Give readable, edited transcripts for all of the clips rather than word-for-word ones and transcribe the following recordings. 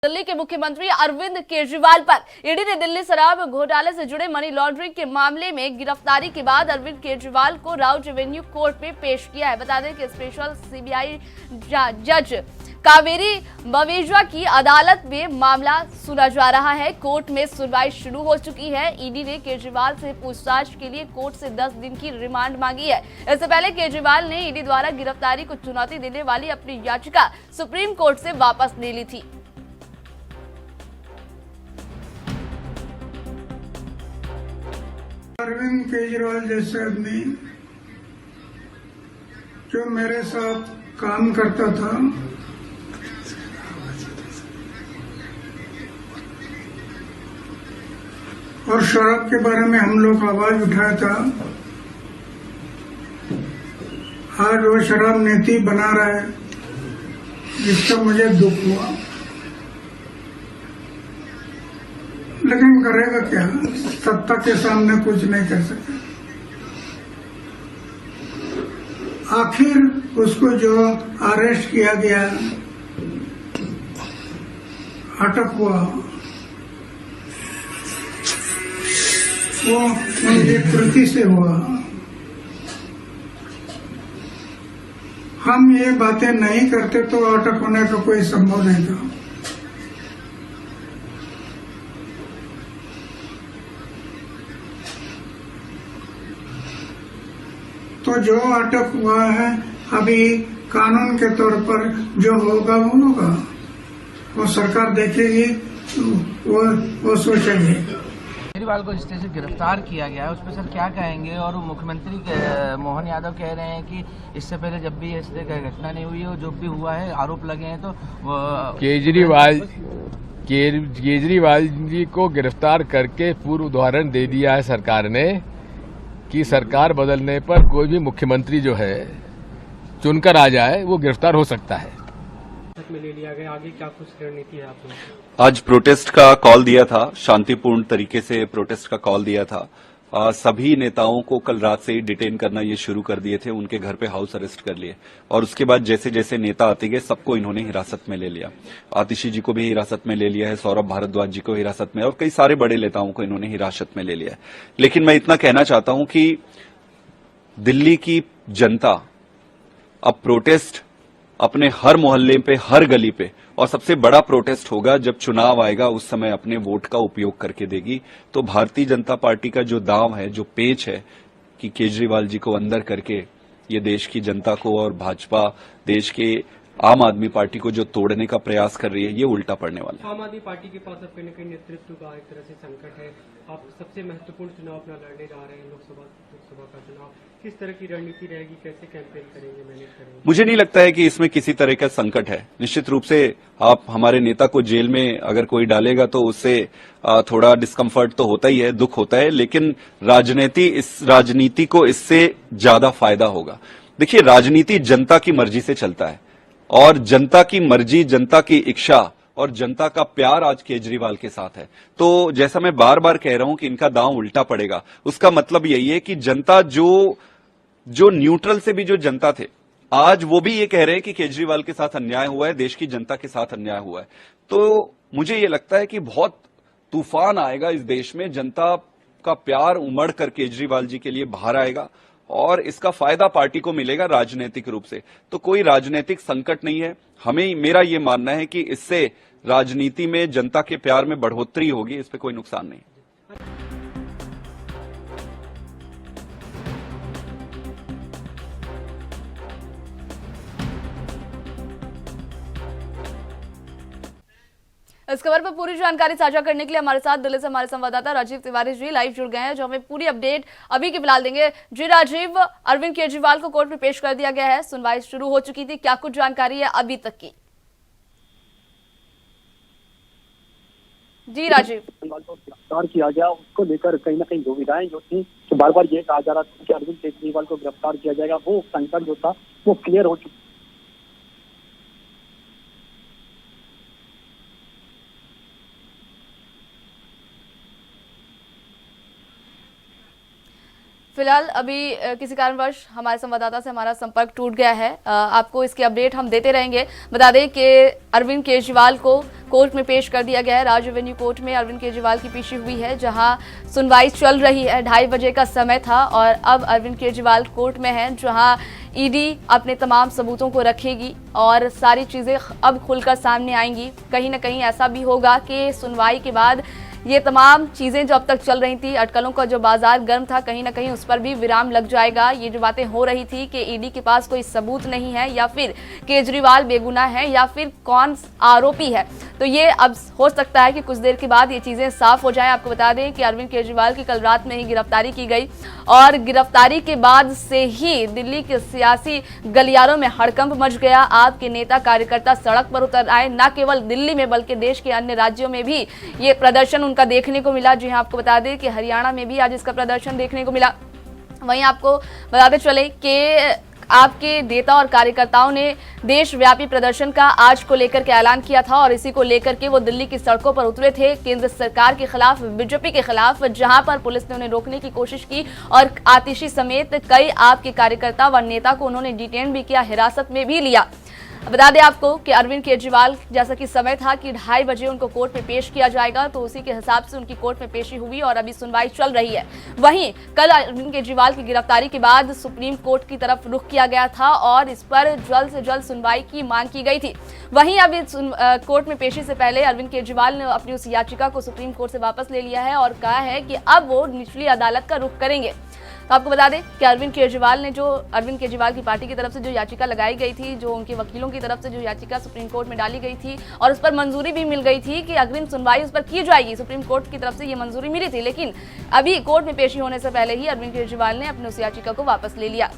दिल्ली के मुख्यमंत्री अरविंद केजरीवाल पर ईडी ने दिल्ली शराब घोटाले से जुड़े मनी लॉन्ड्रिंग के मामले में गिरफ्तारी के बाद अरविंद केजरीवाल को राउज एवेन्यू कोर्ट में पेश किया है। बता दें कि स्पेशल सीबीआई जज कावेरी बवेजा की अदालत में मामला सुना जा रहा है। कोर्ट में सुनवाई शुरू हो चुकी है। ईडी ने केजरीवाल से पूछताछ के लिए कोर्ट से 10 दिन की रिमांड मांगी है। इससे पहले केजरीवाल ने ईडी द्वारा गिरफ्तारी को चुनौती देने वाली अपनी याचिका सुप्रीम कोर्ट से वापस ले ली थी। अरविंद केजरीवाल जैसे आदमी जो मेरे साथ काम करता था, और शराब के बारे में हम लोग आवाज उठाया था, आज वो शराब नीति बना रहा है, जिसका मुझे दुख हुआ। लेकिन करेगा क्या, सत्ता के सामने कुछ नहीं कर सकता। आखिर उसको जो अरेस्ट किया गया, अटक हुआ, वो उनकी कृति से हुआ। हम ये बातें नहीं करते तो अटक होने का कोई संभव नहीं था। तो जो अटक हुआ है, अभी कानून के तौर पर जो होगा वो होगा, वो सरकार देखेगी, वो सोचेगी। केजरीवाल को जिस तरह से गिरफ्तार किया गया है उस पर सर क्या कहेंगे? और मुख्यमंत्री मोहन यादव कह रहे हैं कि इससे पहले जब भी इस तरह की घटना नहीं हुई हो, जो भी हुआ है आरोप लगे हैं, तो केजरीवाल जी को गिरफ्तार करके पूर्व उदाहरण दे दिया है सरकार ने कि सरकार बदलने पर कोई भी मुख्यमंत्री जो है चुनकर आ जाए वो गिरफ्तार हो सकता है। में ले लिया गया, आगे क्या कुछ रणनीति है आपने? आज प्रोटेस्ट का कॉल दिया था, शांतिपूर्ण तरीके से प्रोटेस्ट का कॉल दिया था। सभी नेताओं को कल रात से ही डिटेन करना ये शुरू कर दिए थे, उनके घर पे हाउस अरेस्ट कर लिए, और उसके बाद जैसे जैसे नेता आते गए सबको इन्होंने हिरासत में ले लिया। आतिशी जी को भी हिरासत में ले लिया है, सौरभ भारद्वाज जी को हिरासत में, और कई सारे बड़े नेताओं को इन्होंने हिरासत में ले लिया है। लेकिन मैं इतना कहना चाहता हूं कि दिल्ली की जनता अब प्रोटेस्ट अपने हर मोहल्ले पे, हर गली पे, और सबसे बड़ा प्रोटेस्ट होगा जब चुनाव आएगा, उस समय अपने वोट का उपयोग करके देगी। तो भारतीय जनता पार्टी का जो दांव है, जो पेच है कि केजरीवाल जी को अंदर करके ये देश की जनता को और भाजपा, देश के आम आदमी पार्टी को जो तोड़ने का प्रयास कर रही है, ये उल्टा पड़ने वाला है। आम आदमी पार्टी के पास अब कहीं न कहीं नेतृत्व का एक तरह से संकट है। आप सबसे महत्वपूर्ण चुनाव अपना लड़ने जा रहे हैं, लोकसभा का चुनाव। किस तरह की रणनीति रहेगी, कैसे कैंपेन करेंगे, मैनेज करेंगे? मुझे नहीं लगता है कि इसमें किसी तरह का संकट है। निश्चित रूप से आप हमारे नेता को जेल में अगर कोई डालेगा तो उससे थोड़ा डिस्कम्फर्ट तो होता ही है, दुख होता है, लेकिन राजनीति को इससे ज्यादा फायदा होगा। देखिए, राजनीति जनता की मर्जी से चलता है, और जनता की मर्जी, जनता की इच्छा और जनता का प्यार आज केजरीवाल के साथ है। तो जैसा मैं बार बार कह रहा हूं कि इनका दांव उल्टा पड़ेगा, उसका मतलब यही है कि जनता जो न्यूट्रल से भी जो जनता थे, आज वो भी ये कह रहे हैं कि केजरीवाल के साथ अन्याय हुआ है, देश की जनता के साथ अन्याय हुआ है। तो मुझे ये लगता है कि बहुत तूफान आएगा इस देश में, जनता का प्यार उमड़ कर केजरीवाल जी के लिए बाहर आएगा, और इसका फायदा पार्टी को मिलेगा राजनीतिक रूप से। तो कोई राजनीतिक संकट नहीं है। मेरा ये मानना है कि इससे राजनीति में जनता के प्यार में बढ़ोतरी होगी, इस पे कोई नुकसान नहीं। इस खबर पर पूरी जानकारी साझा करने के लिए हमारे साथ दिल्ली से हमारे संवाददाता राजीव तिवारी जी लाइव जुड़ गए हैं, जो हमें पूरी अपडेट अभी के फिलहाल देंगे। जी राजीव, अरविंद केजरीवाल को कोर्ट में पेश कर दिया गया है, सुनवाई शुरू हो चुकी थी, क्या कुछ जानकारी है अभी तक की? जी राजीव। गिरफ्तार किया गया, उसको लेकर कहीं ना कहीं दुविधाएं जो थी, तो बार बार ये कहा जा रहा था कि अरविंद केजरीवाल को गिरफ्तार किया जाएगा, वो संकट जो था वो क्लियर हो चुका। फिलहाल अभी किसी कारणवश हमारे संवाददाता से हमारा संपर्क टूट गया है। आपको इसकी अपडेट हम देते रहेंगे। बता दें कि अरविंद केजरीवाल को कोर्ट में पेश कर दिया गया है। राज्य रेवेन्यू कोर्ट में अरविंद केजरीवाल की पेशी हुई है, जहां सुनवाई चल रही है। 2:30 बजे का समय था और अब अरविंद केजरीवाल कोर्ट में है, जहां ईडी अपने तमाम सबूतों को रखेगी और सारी चीजें अब खुलकर सामने आएंगी। कहीं ना कहीं ऐसा भी होगा कि सुनवाई के बाद ये तमाम चीजें जो अब तक चल रही थी, अटकलों का जो बाजार गर्म था, कहीं ना कहीं उस पर भी विराम लग जाएगा। ये जो बातें हो रही थी कि ईडी के पास कोई सबूत नहीं है या फिर केजरीवाल बेगुनाह है या फिर कौन आरोपी है, तो ये अब हो सकता है कि कुछ देर के बाद ये चीजें साफ हो जाए। आपको बता दें कि अरविंद केजरीवाल की कल रात में ही गिरफ्तारी की गई और गिरफ्तारी के बाद से ही दिल्ली के सियासी गलियारों में हड़कंप मच गया। आपके नेता कार्यकर्ता सड़क पर उतर आए, न केवल दिल्ली में बल्कि देश के अन्य राज्यों में भी ये प्रदर्शन उनका देखने को मिला। जी हाँ, आपको बता दें कि हरियाणा में भी आज इसका प्रदर्शन देखने को मिला। वहीं आपको बताते चले कि आपके नेता और कार्यकर्ताओं ने देशव्यापी प्रदर्शन का आज को लेकर के ऐलान किया था और इसी को लेकर के वो दिल्ली की सड़कों पर उतरे थे केंद्र सरकार के खिलाफ, बीजेपी के खिलाफ, जहां पर पुलिस ने उन्हें रोकने की कोशिश की और आतिशी समेत कई आपके कार्यकर्ता व नेता को उन्होंने डिटेन भी किया, हिरासत में भी लिया। बता दें आपको कि अरविंद केजरीवाल, जैसा कि समय था कि 2:30 बजे उनको कोर्ट में पेश किया जाएगा, तो उसी के हिसाब से उनकी कोर्ट में पेशी हुई और अभी सुनवाई चल रही है। वहीं कल अरविंद केजरीवाल की गिरफ्तारी के बाद सुप्रीम कोर्ट की तरफ रुख किया गया था और इस पर जल्द से जल्द सुनवाई की मांग की गई थी। वहीं अभी कोर्ट में पेशी से पहले अरविंद केजरीवाल ने अपनी उस याचिका को सुप्रीम कोर्ट से वापस ले लिया है और कहा है कि अब वो निचली अदालत का रुख करेंगे। तो आपको बता दें कि अरविंद केजरीवाल की पार्टी की तरफ से जो याचिका लगाई गई थी, जो उनके वकीलों की तरफ से जो याचिका सुप्रीम कोर्ट में डाली गई थी और उस पर मंजूरी भी मिल गई थी कि अग्रिम सुनवाई उस पर की जाएगी। सुप्रीम कोर्ट की तरफ से ये मंजूरी मिली थी, लेकिन अभी कोर्ट में पेशी होने से पहले ही अरविंद केजरीवाल ने अपनी उस याचिका को वापस ले लिया,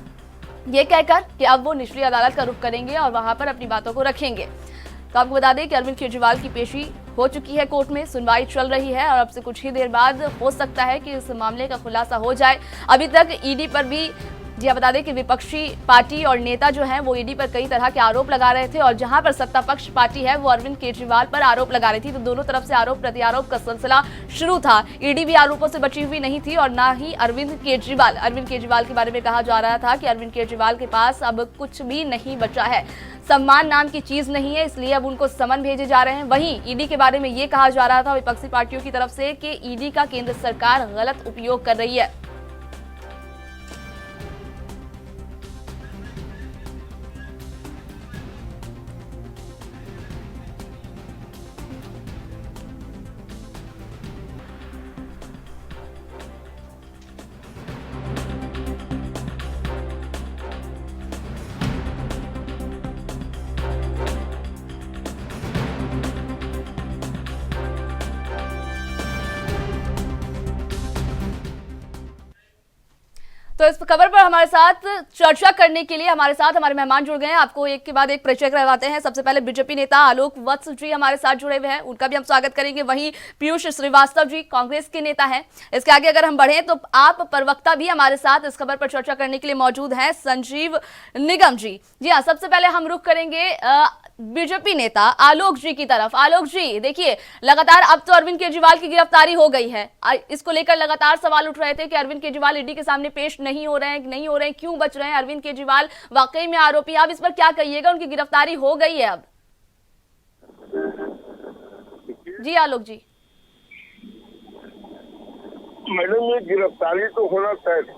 ये कहकर कि अब वो निचली अदालत का रुख करेंगे और वहां पर अपनी बातों को रखेंगे। तो आपको बता दें कि अरविंद केजरीवाल की पेशी हो चुकी है, कोर्ट में सुनवाई चल रही है और अब से कुछ ही देर बाद हो सकता है कि इस मामले का खुलासा हो जाए। अभी तक ईडी पर भी, जी बता दें कि विपक्षी पार्टी और नेता जो हैं वो ईडी पर कई तरह के आरोप लगा रहे थे और जहां पर सत्ता पक्ष पार्टी है वो अरविंद केजरीवाल पर आरोप लगा रही थी, तो दोनों तरफ से आरोप प्रत्यारोप का सिलसिला शुरू था। ईडी भी आरोपों से बची हुई नहीं थी और ना ही अरविंद केजरीवाल के बारे में कहा जा रहा था कि अरविंद केजरीवाल के पास अब कुछ भी नहीं बचा है, सम्मान नाम की चीज नहीं है, इसलिए अब उनको समन भेजे जा रहे हैं। वहीं ईडी के बारे में ये कहा जा रहा था विपक्षी पार्टियों की तरफ से कि ईडी का केंद्र सरकार गलत उपयोग कर रही है। तो इस खबर पर हमारे साथ चर्चा करने के लिए हमारे साथ हमारे मेहमान जुड़ गए हैं। आपको एक के बाद एक परिचय करवाते हैं। सबसे पहले बीजेपी नेता आलोक वत्स जी हमारे साथ जुड़े हुए हैं, उनका भी हम स्वागत करेंगे। वहीं पीयूष श्रीवास्तव जी कांग्रेस के नेता हैं। इसके आगे अगर हम बढ़े तो आप प्रवक्ता भी हमारे साथ इस खबर पर चर्चा करने के लिए मौजूद हैं, संजीव निगम जी। जी हाँ, सबसे पहले हम रुख करेंगे बीजेपी नेता आलोक जी की तरफ। आलोक जी, देखिए लगातार अब तो अरविंद केजरीवाल की गिरफ्तारी हो गई है, इसको लेकर लगातार सवाल उठ रहे थे कि अरविंद केजरीवाल ईडी के सामने पेश नहीं हो रहे हैं, क्यों बच रहे हैं अरविंद केजरीवाल, वाकई में आरोपी। आप इस पर क्या कहिएगा, उनकी गिरफ्तारी हो गई है अब? जी आलोक जी। मैडम, ये गिरफ्तारी तो होना तय था।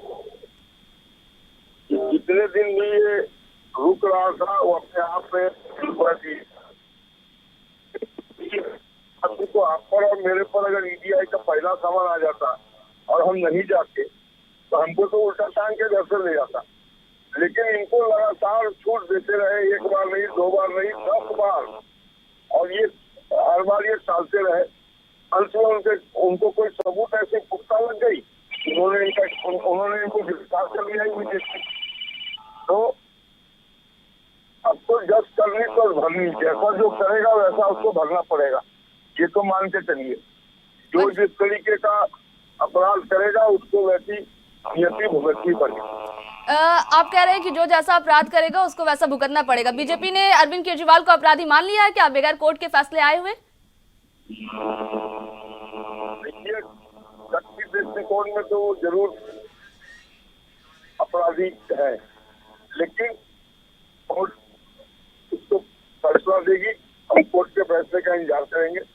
जितने दिन में ये रुक रहा था वो अपने आप में तो आप पर और मेरे पर अगर ईडीआई का पहला सामान आ जाता और हम नहीं जाते तो हमको तो उल्टा टांग के घर से ले जाता, लेकिन इनको लगातार छूट देते रहे, एक बार नहीं, 2 बार नहीं, 10 बार, और ये हर बार ये टालते रहे। अंत में उनको कोई सबूत ऐसे पुख्ता लग गई, उन्होंने इनको गिरफ्तार कर लिया इमीडिएटली। तो अब तो जज करनी तो भरनी, जैसा जो करेगा वैसा उसको भरना पड़ेगा, ये तो मान के चलिए। जो जिस तरीके का अपराध करेगा उसको वैसी नियति भुगतनी पड़ेगी। आप कह रहे हैं कि जो जैसा अपराध करेगा उसको वैसा भुगतना पड़ेगा। बीजेपी ने अरविंद केजरीवाल को अपराधी मान लिया है क्या बगैर कोर्ट के फैसले आए हुए? देखिए, व्यक्ति दृष्टिकोण में तो जरूर अपराधी है, लेकिन कोर्ट उसको फैसला देगी हम कोर्ट के फैसले का इंतजार करेंगे।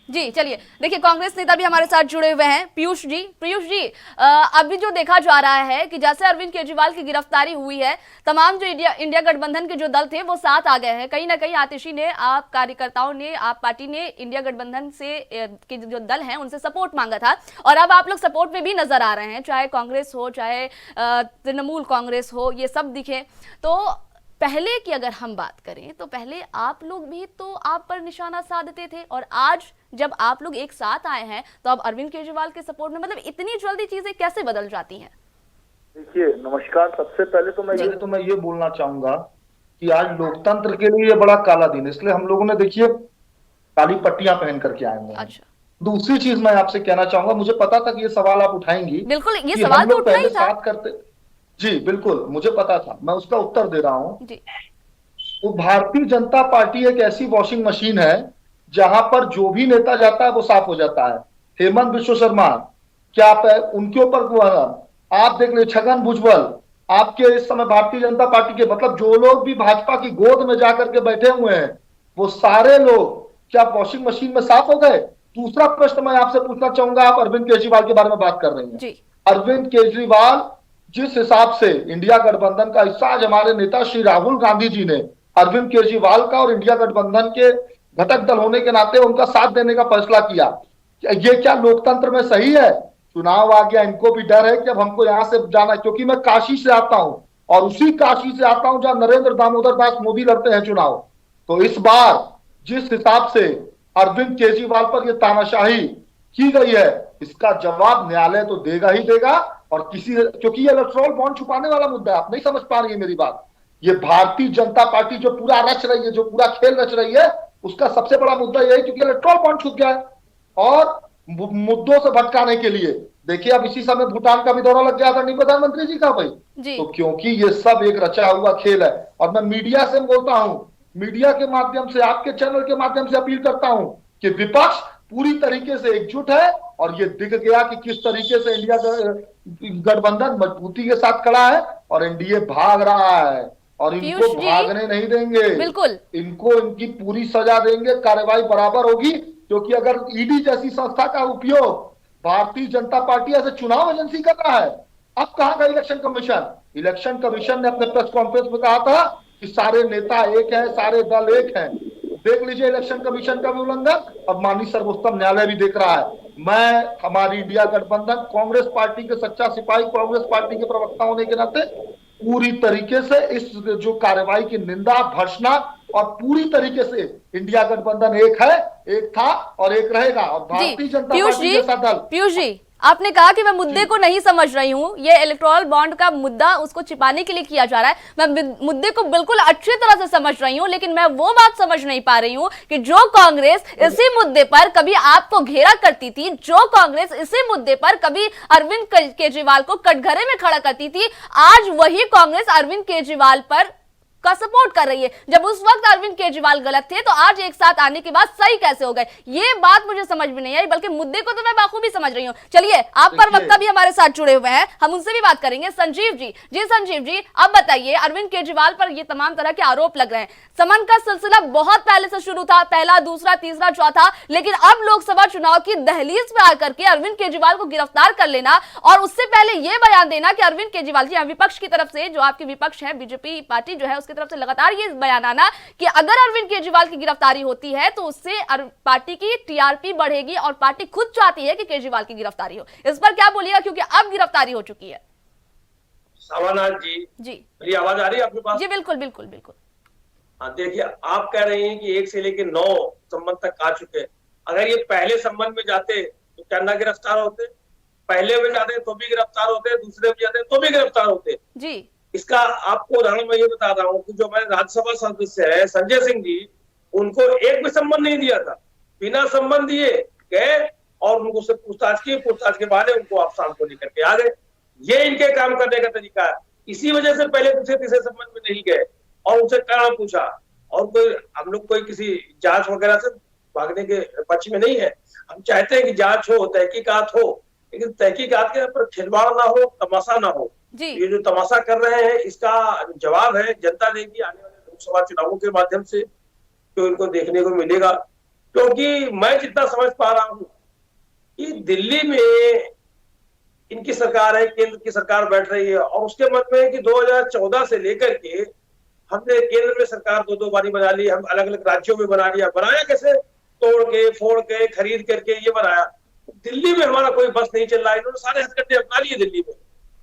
जी चलिए, देखिए कांग्रेस नेता भी हमारे साथ जुड़े हुए हैं, पीयूष जी, अभी जो देखा जा रहा है कि जैसे अरविंद केजरीवाल की गिरफ्तारी हुई है, तमाम जो इंडिया गठबंधन के जो दल थे वो साथ आ गए हैं। कहीं ना कहीं आतिशी ने, आप कार्यकर्ताओं ने, आप पार्टी ने इंडिया गठबंधन से के जो दल हैं उनसे सपोर्ट मांगा था, और अब आप लोग सपोर्ट में भी नजर आ रहे हैं, चाहे कांग्रेस हो, चाहे तृणमूल कांग्रेस हो, ये सब दिखे। तो पहले की अगर हम बात करें तो पहले आप लोग भी तो आप पर निशाना साधते थे, और आज जब आप लोग एक साथ आए हैं तो अब अरविंद केजरीवाल के सपोर्ट में, मतलब इतनी जल्दी चीजें कैसे बदल जाती हैं? देखिए, नमस्कार। सबसे पहले तो मैं ये बोलना चाहूंगा कि आज लोकतंत्र के लिए ये बड़ा काला दिन है, इसलिए हम लोगों ने देखिए काली पट्टियां पहन करके आए हैं। अच्छा, दूसरी चीज मैं आपसे कहना चाहूंगा, मुझे पता था कि ये सवाल आप उठाएंगी। बिल्कुल, ये सवाल तो उठना ही था। साथ करते जी, बिल्कुल मुझे पता था, मैं उसका उत्तर दे रहा हूँ। वो भारतीय जनता पार्टी एक ऐसी वॉशिंग मशीन है जहां पर जो भी नेता जाता है वो साफ हो जाता है। हेमंत बिश्व शर्मा, क्या आप उनके ऊपर आप देख लीजिए, छगन भुजबल, आपके इस समय भारतीय जनता पार्टी के, मतलब जो लोग भी भाजपा की गोद में जाकर के बैठे हुए हैं वो सारे लोग क्या वॉशिंग मशीन में साफ हो गए? दूसरा प्रश्न मैं आपसे पूछना चाहूंगा, आप अरविंद केजरीवाल के बारे में बात कर रही हैं। अरविंद केजरीवाल जिस हिसाब से इंडिया गठबंधन का हिस्सा, आज हमारे नेता श्री राहुल गांधी जी ने अरविंद केजरीवाल का और इंडिया गठबंधन के घटक दल होने के नाते उनका साथ देने का फैसला किया, ये क्या लोकतंत्र में सही है? चुनाव आ गया, इनको भी डर है कि अब हमको यहां से जाना, क्योंकि मैं काशी से आता हूं और उसी काशी से आता हूं जहां नरेंद्र दामोदर दास मोदी लड़ते हैं चुनाव। तो इस बार जिस हिसाब से अरविंद केजरीवाल पर यह तानाशाही की गई है, इसका जवाब न्यायालय तो देगा ही देगा। और क्योंकि ये इलेक्टोरल बॉन्ड छुपाने वाला मुद्दा है, आप नहीं समझ पा रही है मेरी बात। ये भारतीय जनता पार्टी जो पूरा रच रही है, जो पूरा खेल रच रही है, उसका सबसे बड़ा मुद्दा यही, क्योंकि इलेक्टोरल बॉन्ड छुप गया है। और मुद्दों से भटकाने के लिए देखिए, अब इसी समय भूटान का भी दौरा लग गया था नहीं प्रधानमंत्री जी का भाई, तो क्योंकि ये सब एक रचा हुआ खेल है। और मैं मीडिया से बोलता हूं, मीडिया के माध्यम से, आपके चैनल के माध्यम से अपील करता हूं कि विपक्ष पूरी तरीके से एकजुट है, और ये दिख गया कि किस तरीके से इंडिया गठबंधन मजबूती के साथ खड़ा है और एनडीए भाग रहा है, और इनको भागने नहीं देंगे। बिल्कुल, इनको इनकी पूरी सजा देंगे, कार्रवाई बराबर होगी। क्योंकि अगर ईडी जैसी संस्था का उपयोग भारतीय जनता पार्टी ऐसे चुनाव एजेंसी कर रहा है, अब कहां का इलेक्शन कमीशन? इलेक्शन कमीशन ने अपने प्रेस कॉन्फ्रेंस में कहा था कि सारे नेता एक हैं, सारे दल एक हैं। देख लीजिए इलेक्शन कमीशन का भी उल्लंघन, अब माननीय सर्वोच्च न्यायालय भी देख रहा है। मैं हमारी इंडिया गठबंधन कांग्रेस पार्टी के सच्चा सिपाही, कांग्रेस पार्टी के प्रवक्ता होने के नाते पूरी तरीके से इस जो कार्रवाई की निंदा, भर्त्सना, और पूरी तरीके से इंडिया गठबंधन एक है, एक था और एक रहेगा। और भारतीय जनता पार्टी जैसा दल। पीयूष जी, आपने कहा कि मैं मुद्दे को नहीं समझ रही हूँ, ये इलेक्टोरल बॉन्ड का मुद्दा उसको छिपाने के लिए किया जा रहा है। मैं मुद्दे को बिल्कुल अच्छी तरह से समझ रही हूँ, लेकिन मैं वो बात समझ नहीं पा रही हूँ कि जो कांग्रेस इसी मुद्दे पर कभी आपको घेरा करती थी, जो कांग्रेस इसी मुद्दे पर कभी अरविंद केजरीवाल को कटघरे में खड़ा करती थी, आज वही कांग्रेस अरविंद केजरीवाल पर का सपोर्ट कर रही है। जब उस वक्त अरविंद केजरीवाल गलत थे तो आज एक साथ आने के बाद सही कैसे हो गए, ये बात मुझे समझ में नहीं आई। बल्कि मुद्दे को तो मैं बाखूबी समझ रही हूँ। चलिए, आप प्रवक्ता भी हमारे साथ जुड़े हुए हैं, हम उनसे भी बात करेंगे। संजीव जी, संजीव जी, अब बताइए, अरविंद केजरीवाल पर ये तमाम तरह के आरोप लग रहे हैं। समन का सिलसिला बहुत पहले से शुरू था, पहला, दूसरा, तीसरा, चौथा, लेकिन अब लोकसभा चुनाव की दहलीज पे आकर के अरविंद केजरीवाल को गिरफ्तार कर लेना, और उससे पहले यह बयान देना कि अरविंद केजरीवाल जी, विपक्ष की तरफ से, जो आपके विपक्ष है बीजेपी पार्टी जो है, उसकी तरफ से लगातार ये बयान आना कि अगर अरविंद केजरीवाल की गिरफ्तारी होती है तो उससे पार्टी की टीआरपी बढ़ेगी, और पार्टी खुद चाहती है कि केजरीवाल की गिरफ्तारी हो। इस पर क्या बोलिएगा, क्योंकि अब गिरफ्तारी हो चुकी है। सावनाथ जी, मेरी आवाज आ रही है आपके पास? जी बिल्कुल बिल्कुल बिल्कुल। हाँ, देखिए, आप कह रहे हैं कि 1 से लेकर 9 संबंध तक आ चुके हैं। अगर ये पहले संबंध में जाते तो क्या ना गिरफ्तार होते? पहले में जाते तो भी गिरफ्तार होते, दूसरे में जाते तो भी गिरफ्तार होते जी। इसका आपको उदाहरण मैं ये बता रहा हूँ कि जो हमारे राज्यसभा सदस्य है संजय सिंह जी, उनको एक भी संबंध नहीं दिया था, बिना संबंध दिए गए और उनको से पूछताछ की, पूछताछ के बाद उनको आप शाम को लेकर के आ गए। ये इनके काम करने का तरीका है। इसी वजह से पहले दूसरे तीसरे संबंध में नहीं गए और उनसे काम पूछा। और कोई हम लोग कोई किसी जांच वगैरह से भागने के पक्ष में नहीं है। हम चाहते हैं कि जांच हो, तहकीकात हो, लेकिन तहकीकात के पर खिलवाड़ ना हो, तमाशा ना हो। ये जो तमाशा कर रहे हैं, इसका जवाब है जनता देगी आने वाले लोकसभा चुनावों के माध्यम से। जो इनको देखने को मिलेगा। क्योंकि मैं जितना समझ पा रहा हूँ कि दिल्ली में इनकी सरकार है, केंद्र की सरकार बैठ रही है और उसके मन में है कि 2014 से लेकर के हमने केंद्र में सरकार दो बारी बना ली, हम अलग अलग राज्यों में बना लिया। बनाया कैसे? तोड़ के, फोड़ के, खरीद करके ये बनाया। दिल्ली में हमारा कोई बस नहीं चल रहा है। इन्होंने सारे हथकंडे अपना लिए दिल्ली में।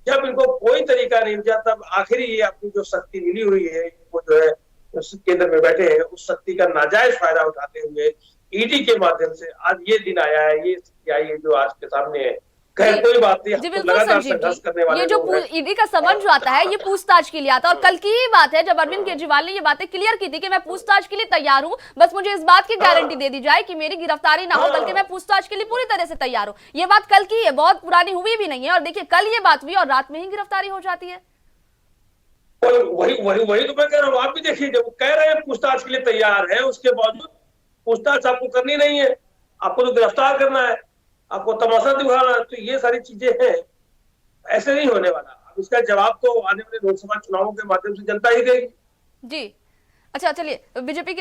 जब इनको कोई तरीका नहीं मिला तब आखिर ये अपनी जो शक्ति मिली हुई है, वो जो है केंद्र में बैठे हैं, उस शक्ति का नाजायज फायदा उठाते हुए ईडी के माध्यम से आज ये दिन आया है, ये स्थिति आई है जो आज के सामने है। खैर कोई बात नहीं, जी बिल्कुल संजीव जी, ये जो ईडी का समन जो आता है ये पूछताछ के लिए आता है। और कल की ही बात है जब अरविंद केजरीवाल ने ये बातें क्लियर की थी कि मैं पूछताछ के लिए तैयार हूं, बस मुझे इस बात की गारंटी दे दी जाए कि मेरी गिरफ्तारी ना हो, बल्कि मैं पूछताछ के लिए पूरी तरह से तैयार हूं। ये बात कल की है, बहुत पुरानी हुई भी नहीं है। और देखिए कल ये बात हुई और रात में ही गिरफ्तारी हो जाती है। वही तो मैं कह रहा हूँ। आप भी देखिए, जब कह रहे हैं पूछताछ के लिए तैयार है, उसके बावजूद पूछताछ आपको करनी नहीं है, आपको तो गिरफ्तार करना है, आपको तमाशा दिखाना है। तो ये सारी चीजें हैं, ऐसे नहीं होने वाला। अब इसका जवाब तो आने वाले लोकसभा चुनावों के माध्यम से जनता ही देगी। जी अच्छा, चलिए बीजेपी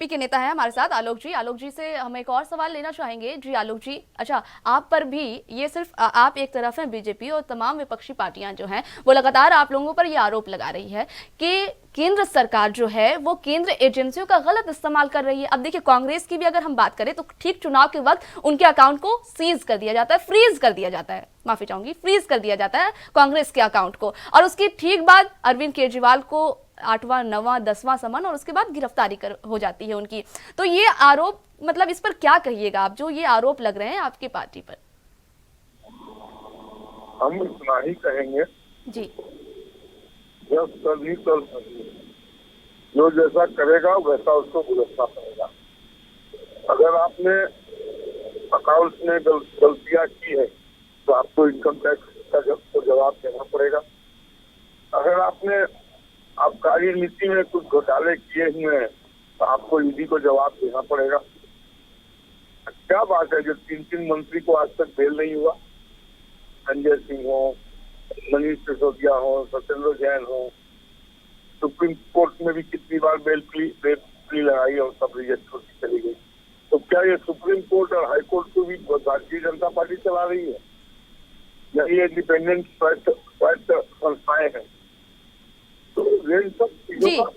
के नेता है हमारे साथ आलोक जी। आलोक जी से हम एक और सवाल लेना चाहेंगे। जी आलोक जी, अच्छा आप पर भी ये सिर्फ आप एक तरफ हैं, बीजेपी और तमाम विपक्षी पार्टियां जो हैं वो लगातार आप लोगों पर ये आरोप लगा रही है कि केंद्र सरकार जो है वो केंद्र एजेंसियों का गलत इस्तेमाल कर रही है। अब देखिए कांग्रेस की भी अगर हम बात करें तो ठीक चुनाव के वक्त उनके अकाउंट को सीज कर दिया जाता है, फ्रीज कर दिया जाता है, माफी चाहूंगी, फ्रीज कर दिया जाता है कांग्रेस के अकाउंट को। और उसकी ठीक बाद अरविंद केजरीवाल को 8वां 9वां 10वां समन और उसके बाद गिरफ्तारी हो जाती है उनकी। तो ये आरोप, मतलब इस पर क्या कहिएगा आप, जो ये आरोप लग रहे हैं आपकी पार्टी पर? हम इतना ही कहेंगे जी, जब तभी कर जो जैसा करेगा वैसा उसको भुगतना पड़ेगा। अगर आपने अकाउंट में गलतियां की है तो आपको इनकम टैक्स का जवाब देना पड़ेगा। अगर आपने आबकारी नीति में कुछ घोटाले किए हुए हैं तो आपको ईडी को जवाब देना पड़ेगा। क्या बात है जो 3 मंत्री को आज तक बेल नहीं हुआ? संजय सिंह हो, मनीष सिसोदिया हो, सत्येंद्र जैन हो, सुप्रीम कोर्ट में भी कितनी बार बेल प्ली लगाई और सब रिजेक्ट होती चली गई। तो क्या ये सुप्रीम कोर्ट और हाई कोर्ट को भी भारतीय जनता पार्टी चला रही है या ये इंडिपेंडेंट स्वायत्त संस्थाएं हैं? तो इन सब चीजों का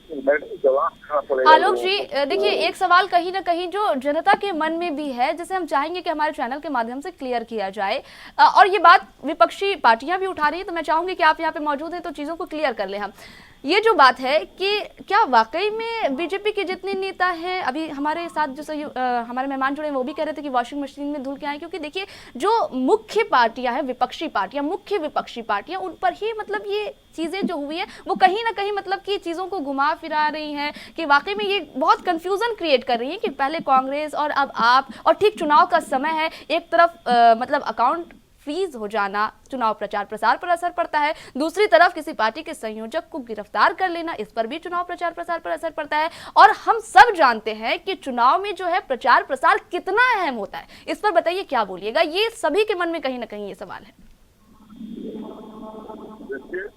जवाब देना पड़ेगा। आलोक जी देखिए, एक सवाल कहीं ना कहीं जो जनता के मन में भी है, जिसे हम चाहेंगे कि हमारे चैनल के माध्यम से क्लियर किया जाए, और ये बात विपक्षी पार्टियां भी उठा रही है, तो मैं चाहूंगी कि आप यहाँ पे मौजूद हैं तो चीजों को क्लियर कर ले हम। ये जो बात है कि क्या वाकई में बीजेपी के जितने नेता हैं, अभी हमारे साथ जो हमारे मेहमान जुड़े वो भी कह रहे थे कि वॉशिंग मशीन में धुल के आए, क्योंकि देखिए जो मुख्य पार्टियां हैं, विपक्षी पार्टियां, मुख्य विपक्षी पार्टियां, उन पर ही मतलब ये चीजें जो हुई है वो कहीं ना कहीं मतलब कि चीजों को घुमा फिरा रही हैं, कि वाकई में ये बहुत कंफ्यूजन क्रिएट कर रही है कि पहले कांग्रेस और अब आप, और ठीक चुनाव का समय है, एक तरफ मतलब अकाउंट फ्रीज हो जाना चुनाव प्रचार प्रसार पर असर पड़ता है, दूसरी तरफ किसी पार्टी के संयोजक को गिरफ्तार कर लेना, इस पर भी चुनाव प्रचार प्रसार पर असर पड़ता है। और हम सब जानते हैं कि चुनाव में जो है प्रचार प्रसार कितना अहम होता है। इस पर बताइए क्या बोलिएगा, ये सभी के मन में कहीं ना कहीं ये सवाल है। देखिए,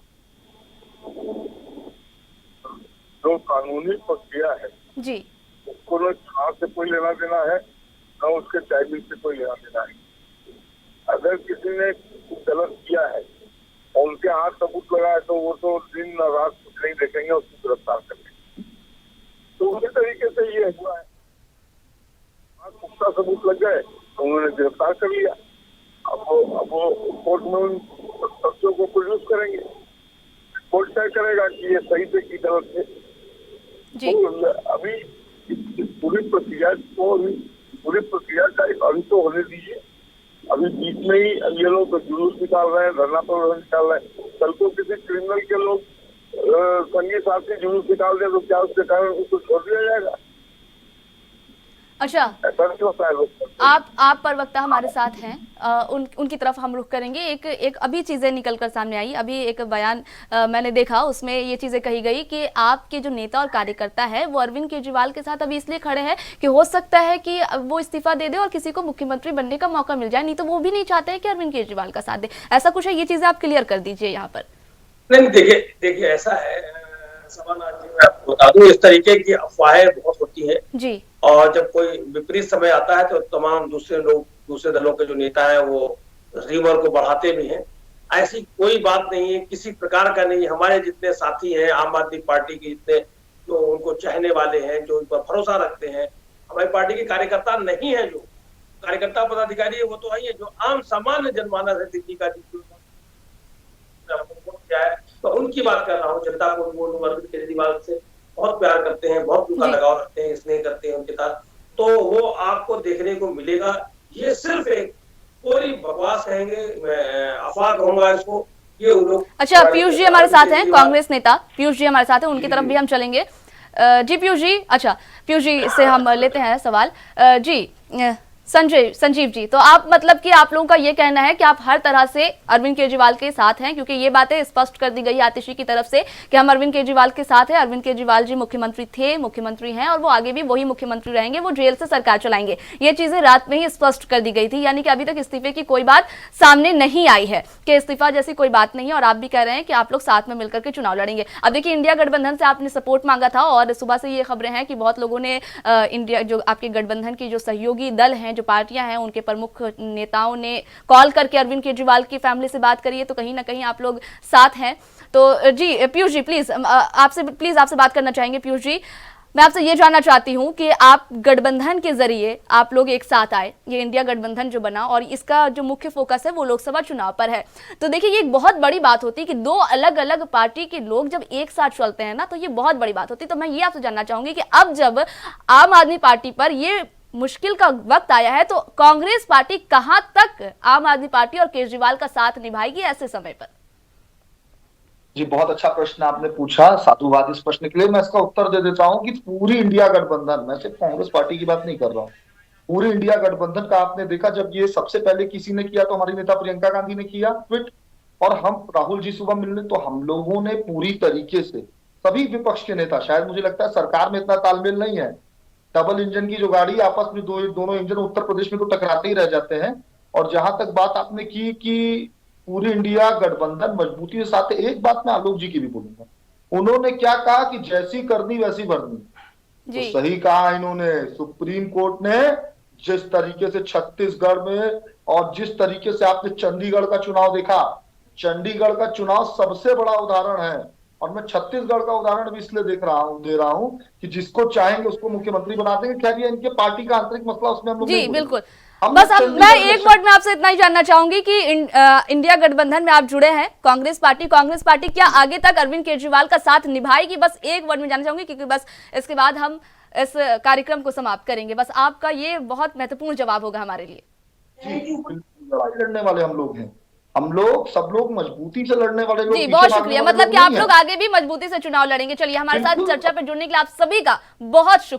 जो कानूनी प्रक्रिया है जी, उसको न चुनाव से कोई लेना देना है, न उसके टाइमिंग से कोई लेना देना है। अगर किसी ने गलत किया है और उनके हाथ सबूत लगा है तो वो तो दिन न रात कुछ नहीं देखेंगे, उसको गिरफ्तार करेंगे। तो उसी तरीके से ये हुआ है, पुख्ता सबूत लग गए तो उन्होंने गिरफ्तार कर लिया। अब वो कोर्ट में उन तथ्यों को प्रोड्यूस करेंगे, कोर्ट तय करेगा कि ये सही थे कि गलत थे। तो अभी पूरी प्रक्रिया का अभी तो होने दीजिए। अभी बीच में ही ये लोग जुलूस निकाल रहे हैं, धरना प्रदर्शन निकाल रहे हैं। कल को किसी क्रिमिनल के लोग संगी साथी जुलूस निकाल दे तो क्या उसके कारण उसको छोड़ दिया जाएगा? अच्छा, ऐसा नहीं होता है। आप प्रवक्ता हमारे साथ हैं, उनकी तरफ हम रुख करेंगे। एक अभी चीजें निकल कर सामने आई, अभी एक बयान मैंने देखा, उसमें ये चीजें कही गई कि आपके जो नेता और कार्यकर्ता है वो अरविंद केजरीवाल के साथ अभी इसलिए खड़े हैं कि हो सकता है कि वो इस्तीफा दे दे और किसी को मुख्यमंत्री बनने का मौका मिल जाए, नहीं तो वो भी नहीं चाहते हैं कि अरविंद केजरीवाल का साथ दे। ऐसा कुछ है, ये चीजें आप क्लियर कर दीजिए यहाँ पर। नहीं, देखिए ऐसा है, सवाल जी मैं आपको बता दूं, इस तरीके की अफवाहें बहुत होती हैं जी। और जब कोई विपरीत समय आता है तो तमाम दूसरे दलों के जो नेता है वो रीमर को बढ़ाते भी हैं। ऐसी कोई बात नहीं है, किसी प्रकार का नहीं है। हमारे जितने साथी हैं आम आदमी पार्टी के, जितने जो उनको चाहने वाले हैं, जो उन पर भरोसा रखते हैं, हमारी पार्टी के कार्यकर्ता नहीं है, जो कार्यकर्ता पदाधिकारी है वो तो है, जो आम सामान्य जनमानस है दिल्ली का, तो उनकी बात कर रहा हूँ। जनता को वो अरविंद केजरीवाल से बहुत प्यार करते हैं, बहुत उनका लगाव रखते हैं, स्नेह करते हैं उनके साथ, तो वो आपको देखने को मिलेगा। ये सिर्फ एक पूरी बकवास कहेंगे, मैं अफवाह कहूंगा इसको, ये लोग। अच्छा, पीयूष जी हमारे साथ हैं, कांग्रेस नेता पीयूष जी हमारे साथ हैं, उनकी तरफ भी हम चलेंगे। जी पीयूष जी, अच्छा पीयूष जी से हम लेते हैं सवाल। जी संजीव जी, तो आप मतलब कि आप लोगों का ये कहना है कि आप हर तरह से अरविंद केजरीवाल के साथ हैं, क्योंकि ये बातें स्पष्ट कर दी गई आतिशी की तरफ से कि हम अरविंद केजरीवाल के साथ हैं। अरविंद केजरीवाल जी मुख्यमंत्री थे, मुख्यमंत्री हैं और वो आगे भी वही मुख्यमंत्री रहेंगे, वो जेल से सरकार चलाएंगे। ये चीजें रात में ही स्पष्ट कर दी गई थी, यानी कि अभी तक इस्तीफे की कोई बात सामने नहीं आई है कि इस्तीफा जैसी कोई बात नहीं है, और आप भी कह रहे हैं कि आप लोग साथ में मिलकर के चुनाव लड़ेंगे। अब देखिए, इंडिया गठबंधन से आपने सपोर्ट मांगा था और सुबह से ये खबरें हैं कि बहुत लोगों ने इंडिया, जो आपके गठबंधन की जो सहयोगी दल हैं, जो पार्टियां हैं, उनके प्रमुख नेताओं ने कॉल करके अरविंद केजरीवाल की फैमिली से बात करी है, तो कहीं ना कहीं आप लोग साथ हैं। तो जी पीयूष जी, प्लीज आपसे बात करना चाहेंगे। पीयूष जी, मैं आपसे ये जानना चाहती हूं कि आप गठबंधन के जरिए आप लोग एक साथ आए, ये इंडिया गठबंधन जो बना, और इसका जो मुख्य फोकस है वो लोकसभा चुनाव पर है। तो देखिए, ये एक बहुत बड़ी बात होती है कि दो अलग अलग पार्टी के लोग जब एक साथ चलते हैं ना, तो ये बहुत बड़ी बात होती है। तो मैं ये आपसे जानना चाहूंगी कि अब जब आम आदमी पार्टी पर ये मुश्किल का वक्त आया है, तो कांग्रेस पार्टी कहां तक आम आदमी पार्टी और केजरीवाल का साथ निभाएगी ऐसे समय पर? जी, बहुत अच्छा प्रश्न आपने पूछा, साधुवाद इस प्रश्न के लिए। मैं इसका उत्तर दे देता हूं कि पूरी इंडिया गठबंधन, मैं सिर्फ कांग्रेस पार्टी की बात नहीं कर रहा हूं, पूरी इंडिया गठबंधन का आपने देखा, जब ये सबसे पहले किसी ने किया तो हमारी नेता प्रियंका गांधी ने किया ट्वीट, और हम राहुल जी सुबह मिलने, तो हम लोगों ने पूरी तरीके से, सभी विपक्ष के नेता, शायद मुझे लगता है सरकार में इतना तालमेल नहीं है, डबल इंजन की जो गाड़ी आपस में दोनों इंजन उत्तर प्रदेश में तो टकराते ही रह जाते हैं। और जहां तक बात आपने की कि पूरी इंडिया गठबंधन मजबूती के साथ, एक बात मैं आलोक जी की भी बोलूंगा, उन्होंने क्या कहा कि जैसी करनी वैसी भरनी, तो सही कहा इन्होंने। सुप्रीम कोर्ट ने जिस तरीके से छत्तीसगढ़ में और जिस तरीके से आपने चंडीगढ़ का चुनाव देखा, चंडीगढ़ का चुनाव सबसे बड़ा उदाहरण है, और मैं छत्तीसगढ़ का उदाहरण भी इसलिए दे रहा हूं कि जिसको चाहेंगे उसको मुख्यमंत्री बना देंगे। खैर ये इनके पार्टी का आंतरिक मसला, उसमें हम लोग जी बिल्कुल। बस अब मैं एक वर्ड में आपसे इतना ही जानना चाहूंगी कि इंडिया गठबंधन में आप जुड़े हैं, कांग्रेस पार्टी क्या आगे तक अरविंद केजरीवाल का साथ निभाएगी? बस एक वर्ड में जानना चाहूंगी, क्योंकि बस इसके बाद हम इस कार्यक्रम को समाप्त करेंगे। बस आपका ये बहुत महत्वपूर्ण जवाब होगा हमारे लिए। लड़ाई लड़ने वाले हम लोग हैं, हम लोग सब लोग मजबूती से लड़ने वाले लोग। जी बहुत शुक्रिया, मतलब कि आप लोग आगे भी मजबूती से चुनाव लड़ेंगे। चलिए, हमारे साथ चर्चा पे जुड़ने के लिए आप सभी का बहुत शुक्रिया।